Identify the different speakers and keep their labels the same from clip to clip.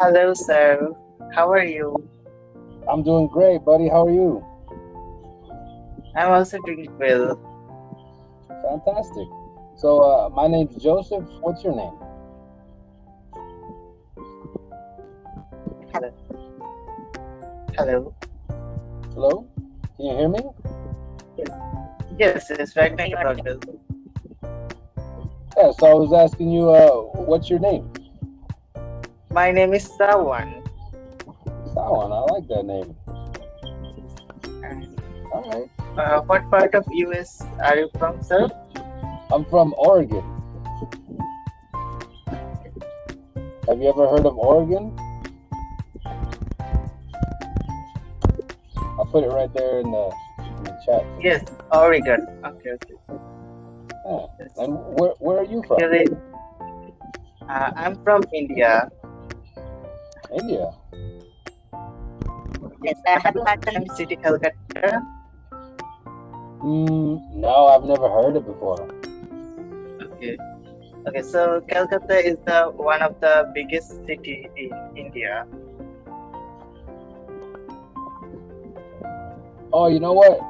Speaker 1: Hello, sir. How are you?
Speaker 2: I'm doing great, buddy. How are you?
Speaker 1: I'm also doing well.
Speaker 2: Fantastic. So, my name's Joseph. What's your name?
Speaker 1: Hello. Hello.
Speaker 2: Hello? Can you hear me?
Speaker 1: Yes. Yes. Right now you're audible.
Speaker 2: Yeah, so I was asking you, what's your name?
Speaker 1: My name is Sawan.
Speaker 2: Sawan. I like that name.
Speaker 1: And
Speaker 2: All right.
Speaker 1: what part of US are you from, sir?
Speaker 2: I'm from Oregon. Have you ever heard of Oregon? I'll put it right there in the chat.
Speaker 1: Yes, Oregon. Okay, okay.
Speaker 2: Yeah.
Speaker 1: Yes.
Speaker 2: And where are you from?
Speaker 1: Actually, I'm from India.
Speaker 2: India.
Speaker 1: Yes, have you heard the name City Calcutta?
Speaker 2: No, I've never heard it before.
Speaker 1: Okay. Okay, so Calcutta is the one of the biggest city in India.
Speaker 2: Oh, you know what?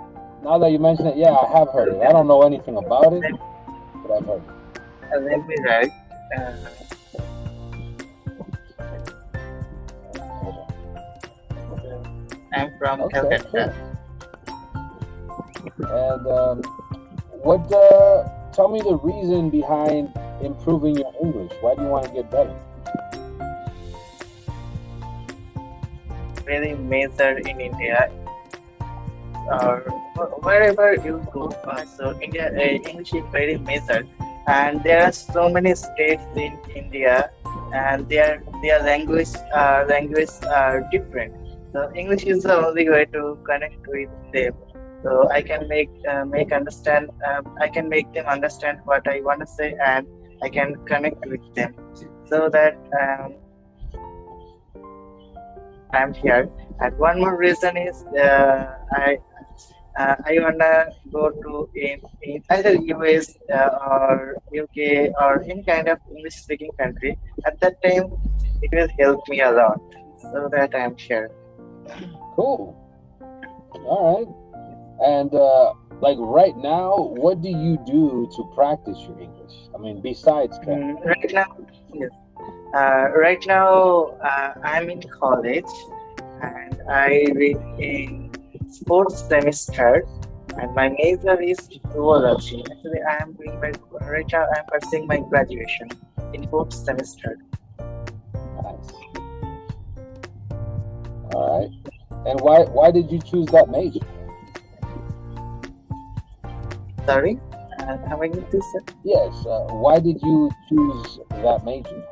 Speaker 2: Now that you mention it, yeah, I have heard it. I don't know anything about it,
Speaker 1: Let,
Speaker 2: but I've heard it.
Speaker 1: let me write. Uh,
Speaker 2: Hold
Speaker 1: I'm from
Speaker 2: on. Okay,
Speaker 1: Calcutta.
Speaker 2: cool. And what? Tell me the reason behind improving your English. Why do you want to get better?
Speaker 1: Very major in India or wherever you go. So India English is very major, and there are so many states in India, and their language are different. So English is the only way to connect with them. So I can make them understand what I want to say, and I can connect with them. So that I'm here. And one more reason is I wanna go to in either US or UK or any kind of English speaking country. At that time, it will help me a lot. So that I'm here.
Speaker 2: Cool. All right. And like right now, what do you do to practice your English? I mean, besides Cambly.
Speaker 1: Right now, yes. Right now, I'm in college and I read in fourth semester, and my major is zoology. Actually, I am doing my right now. I am pursuing my graduation in fourth semester.
Speaker 2: Nice. All right. And why did you choose that major?
Speaker 1: Sorry, am I going to say?
Speaker 2: Yes. Why did you choose that major?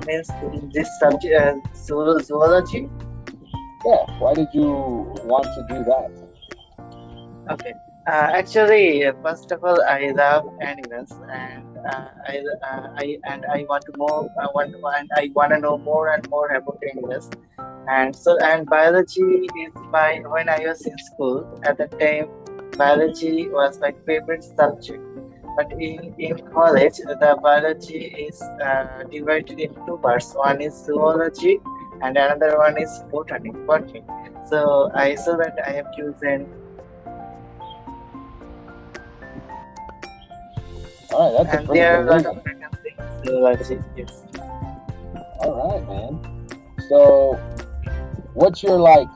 Speaker 1: Means this subject, zoology.
Speaker 2: Yeah. Why did you want to do that?
Speaker 1: Okay. Actually, first of all, I love animals, and I want to more. I want to know more and more about animals, and biology is my when I was in school at that time. Biology was my favorite subject. But in college, the biology is divided in two parts. One is zoology, and another one is botany. So I saw that I have chosen
Speaker 2: All right. That's a
Speaker 1: and
Speaker 2: pretty
Speaker 1: there
Speaker 2: good
Speaker 1: are a lot of
Speaker 2: reason.
Speaker 1: vacancies in zoology. Yes.
Speaker 2: All right, man. So, what's your like?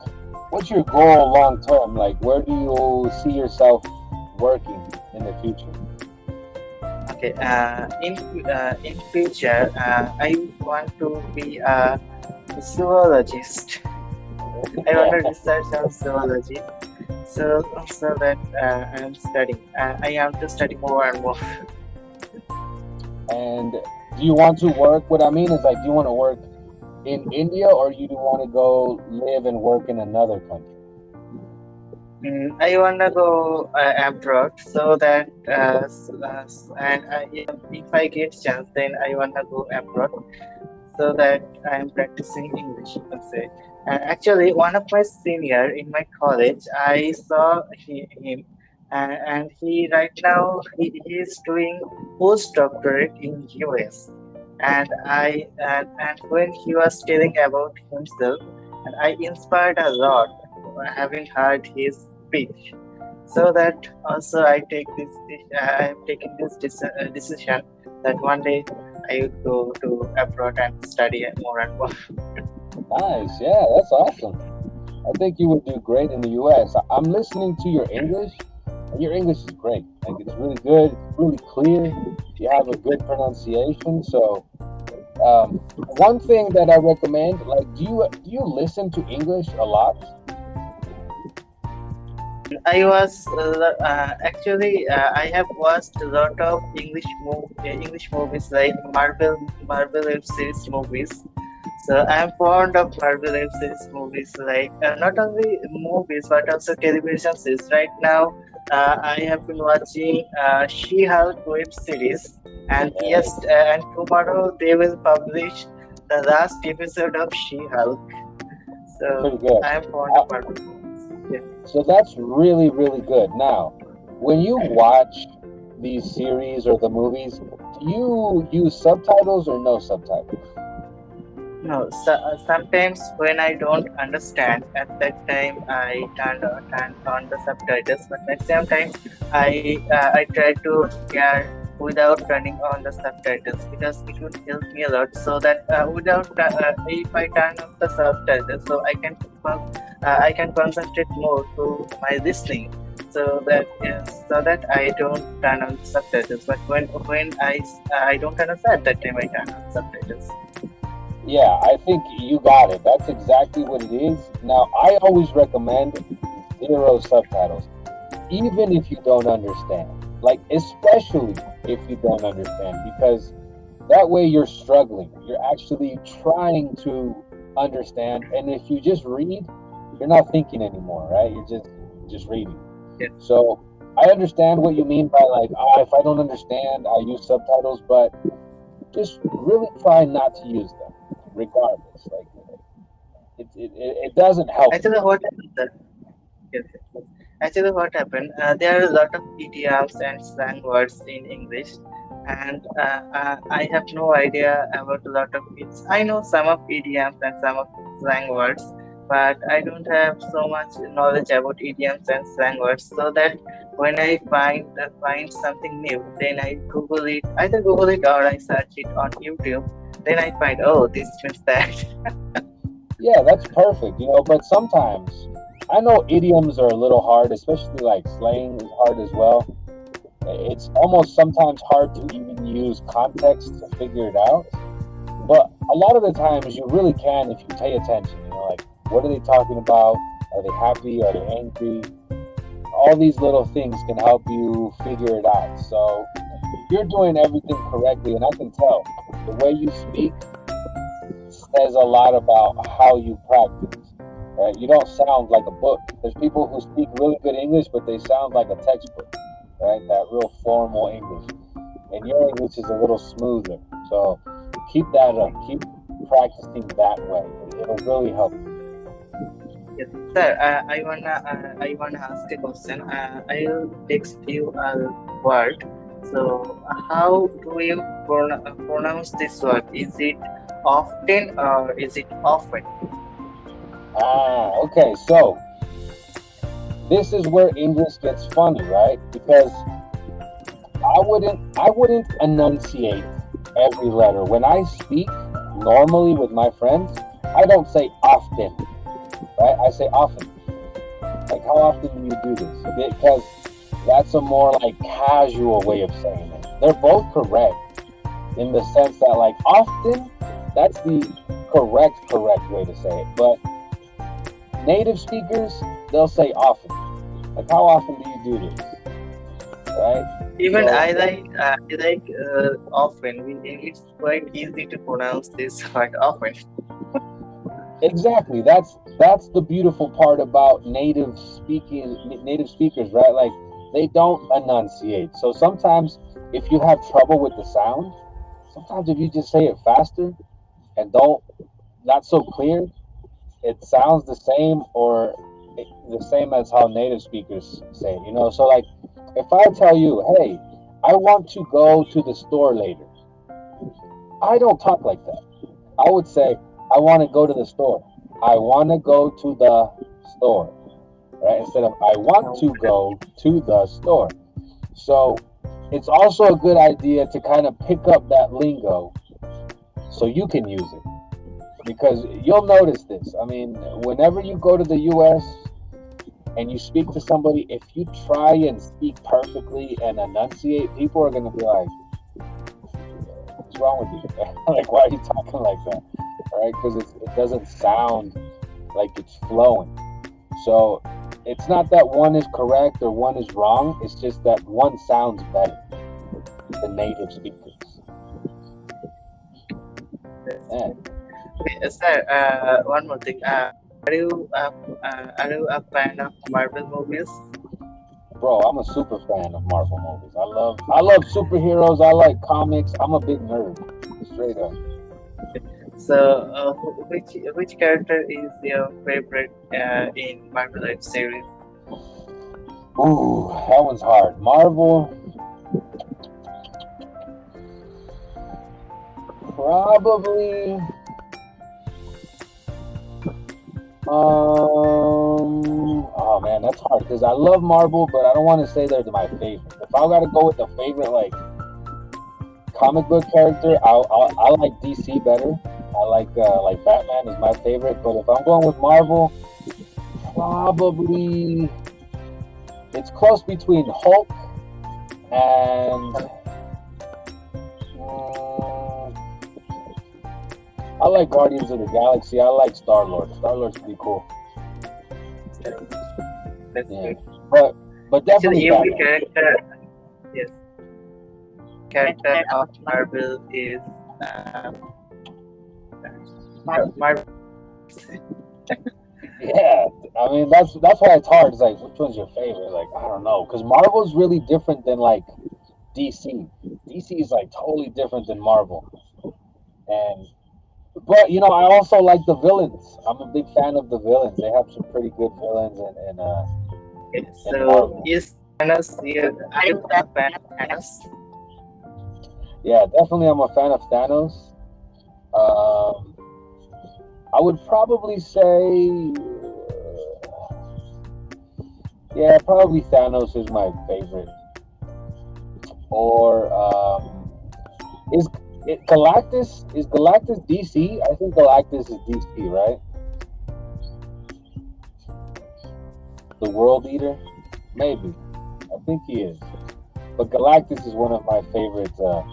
Speaker 2: What's your goal long term? Like, where do you see yourself working in the future?
Speaker 1: Okay. In future, I want to be a zoologist. I want to research on zoology. So that I am studying. I have to study more and more.
Speaker 2: And do you want to work? What I mean is, like, do you want to work in India or you want to go live and work in another country?
Speaker 1: I wanna go abroad so that if I get chance, then I wanna go abroad so that I am practicing English. You can say. Actually, one of my senior in my college, I saw him, and he right now he is doing postdoctorate in US. and when he was telling about himself, and I inspired a lot having heard his speech. So that also I am taking this decision that one day I would go to abroad and study more and more.
Speaker 2: Nice. Yeah, that's awesome. I think you would do great in the U.S. I'm listening to your English, and your English is great. Like it's really good. It's really clear. You have a good pronunciation. So, one thing that I recommend, like, do you listen to English a lot?
Speaker 1: I was actually I have watched a lot of English movies like Marvel web series movies. So I am fond of Marvel web series movies, like not only movies but also television series. Right now, I have been watching She-Hulk web series, and yes,
Speaker 2: Okay,
Speaker 1: and tomorrow they will publish the last episode of She-Hulk. So
Speaker 2: pretty good.
Speaker 1: I am fond
Speaker 2: Uh,
Speaker 1: of Marvel movies. Yeah.
Speaker 2: so that's really, really good. Now, when you watch these series or the movies, do you use subtitles or no subtitles?
Speaker 1: No, sometimes when I don't understand, at that time I turn on the subtitles. But maximum time, I try to hear without turning on the subtitles because it would help me a lot. So that if I turn on the subtitles, so I can concentrate more to my listening. So that I don't turn on the subtitles. But when I don't understand, at that time I turn on subtitles.
Speaker 2: Yeah, I think you got it. That's exactly what it is. Now, I always recommend zero subtitles, even if you don't understand. Like, especially if you don't understand, because that way you're struggling. You're actually trying to understand. And if you just read, you're not thinking anymore, right? You're just reading.
Speaker 1: Yes.
Speaker 2: So I understand what you mean by like, if I don't understand, I use subtitles, but just really try not to use them, regardless. Like it doesn't help you.
Speaker 1: Actually, what happened? Yes, yes, yes. Actually, what happened? There are a lot of idioms and slang words in English, and I have no idea about a lot of it. I know some of idioms and some of slang words, but I don't have so much knowledge about idioms and slang words. So that when I find something new, then I Google it, either Google it or I search it on YouTube. Then I find, oh, this means that.
Speaker 2: Yeah, that's perfect. But sometimes I know idioms are a little hard, especially like slang is hard as well. It's almost sometimes hard to even use context to figure it out. But a lot of the times you really can if you pay attention. Like what are they talking about? Are they happy? Are they angry? All these little things can help you figure it out. So you're doing everything correctly, and I can tell the way you speak says a lot about how you practice. Right? You don't sound like a book. There's people who speak really good English, but they sound like a textbook. Right? That real formal English, and your English is a little smoother. So keep that up. Keep practicing that way. It'll really help you.
Speaker 1: Yes, sir. I wanna ask a question. I'll text you a word. So, how do you pronounce this word? Is it often or is it often?
Speaker 2: Okay. So this is where English gets funny, right? Because I wouldn't enunciate every letter. When I speak normally with my friends, I don't say often, right? I say often. Like how often do you do this? Because that's a more like casual way of saying it. They're both correct in the sense that like often, that's the correct way to say it. But native speakers, they'll say often. Like how often do you do this? Right?
Speaker 1: Even
Speaker 2: So
Speaker 1: I like often. It's quite easy to pronounce this word often.
Speaker 2: exactly. That's the beautiful part about native speakers, right? Like they don't enunciate. So sometimes if you have trouble with the sound, sometimes if you just say it faster and don't not so clear, it sounds the same or the same as how native speakers say it. So like if I tell you, hey, I want to go to the store later, I don't talk like that. I would say, I want to go to the store. I want to go to the store, right? Instead of I want to
Speaker 1: Okay.
Speaker 2: go to the store. So it's also a good idea to kind of pick up that lingo so you can use it. Because you'll notice this. I mean, whenever you go to the US and you speak to somebody, if you try and speak perfectly and enunciate, people are going to be like, what's wrong with you? Like, why are you talking like that? Right? Because it doesn't sound like it's flowing. So it's not that one is correct or one is wrong. It's just that one sounds better than native speakers.
Speaker 1: That's
Speaker 2: Yeah.
Speaker 1: good. Okay, sir, one more thing. Are you a fan of Marvel movies?
Speaker 2: Bro, I'm a super fan of Marvel movies. I love superheroes. I like comics. I'm a big nerd. Straight up.
Speaker 1: So, which character is your favorite in Marvel Life series?
Speaker 2: Ooh, that one's hard. Marvel, probably. Oh man, that's hard because I love Marvel, but I don't want to say they're my favorite. If I gotta go with a favorite comic book character, I like DC better. I like Batman is my favorite, but if I'm going with Marvel, probably it's close between Hulk and I like Guardians of the Galaxy. I like Star Lord. Star Lord's pretty cool.
Speaker 1: That's
Speaker 2: Yeah,
Speaker 1: good.
Speaker 2: but definitely
Speaker 1: Actually, every
Speaker 2: Batman.
Speaker 1: character, yes, character of Marvel is Marvel.
Speaker 2: Yeah, I mean that's why it's hard. It's like which one's your favorite? Like I don't know, because Marvel's really different than like DC. DC is like totally different than Marvel, and but I also like the villains. I'm a big fan of the villains. They have some pretty good villains in
Speaker 1: So,
Speaker 2: Marvel.
Speaker 1: is Thanos? Are you a fan of Thanos?
Speaker 2: Yeah, definitely. I'm a fan of Thanos. Um, I would probably say, yeah, probably Thanos is my favorite. Or is Galactus DC? I think Galactus is DC, right? The World Eater, maybe. I think he is. But Galactus is one of my favorites. I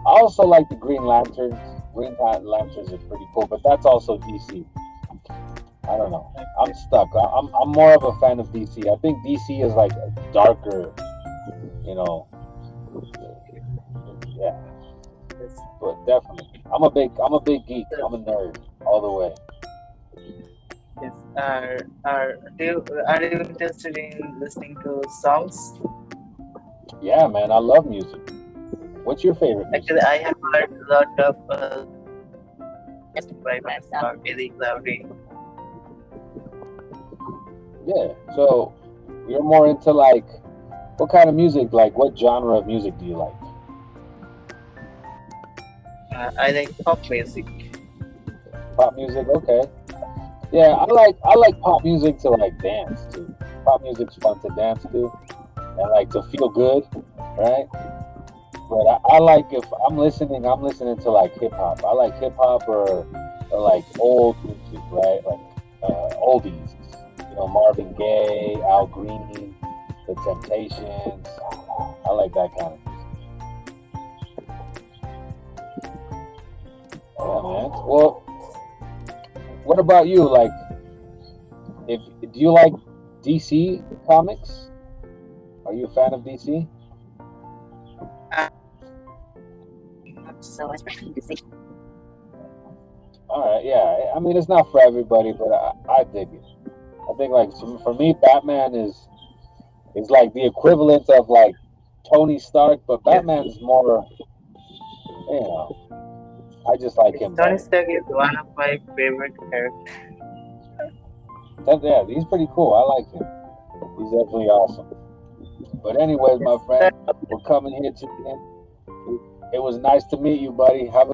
Speaker 2: also like the Green Lanterns. Lanterns are pretty cool, but that's also DC. I don't know. I'm stuck. I'm more of a fan of DC. I think DC is like a darker, you know. Yeah,
Speaker 1: Yes.
Speaker 2: but definitely, I'm a big geek.
Speaker 1: So,
Speaker 2: I'm a nerd all the way.
Speaker 1: yes. Are you interested in listening to songs?
Speaker 2: Yeah, man, I love music. What's your favorite music?
Speaker 1: Actually, I have heard a lot of by myself, Eric Loudry.
Speaker 2: Yeah, so you're more into like what kind of music? Like what genre of music do you like?
Speaker 1: I like pop music.
Speaker 2: Pop music, okay. Yeah, I like pop music to like dance to. Pop music's fun to dance to and like to feel good, right? But I like if I'm listening to like hip hop. I like hip hop or like old music, right? Like oldies. Marvin Gaye, Al Green, The Temptations. I like that kind of music. Yeah, man. Well, what about you? Like, if do you like DC comics? Are you a fan of DC?
Speaker 1: Uh, not so much music.
Speaker 2: All right, yeah. I mean, it's not for everybody, but I dig it. I think like for me, Batman is like the equivalent of like Tony Stark, but
Speaker 1: Yes,
Speaker 2: Batman's more, you know, I just like
Speaker 1: yes.
Speaker 2: him
Speaker 1: Tony
Speaker 2: better.
Speaker 1: Stark is one of my favorite characters.
Speaker 2: Yeah, he's pretty cool. I like him. He's definitely awesome. But anyways,
Speaker 1: Yes,
Speaker 2: my friend, we're coming here to the end. It was nice to meet you, buddy. Have a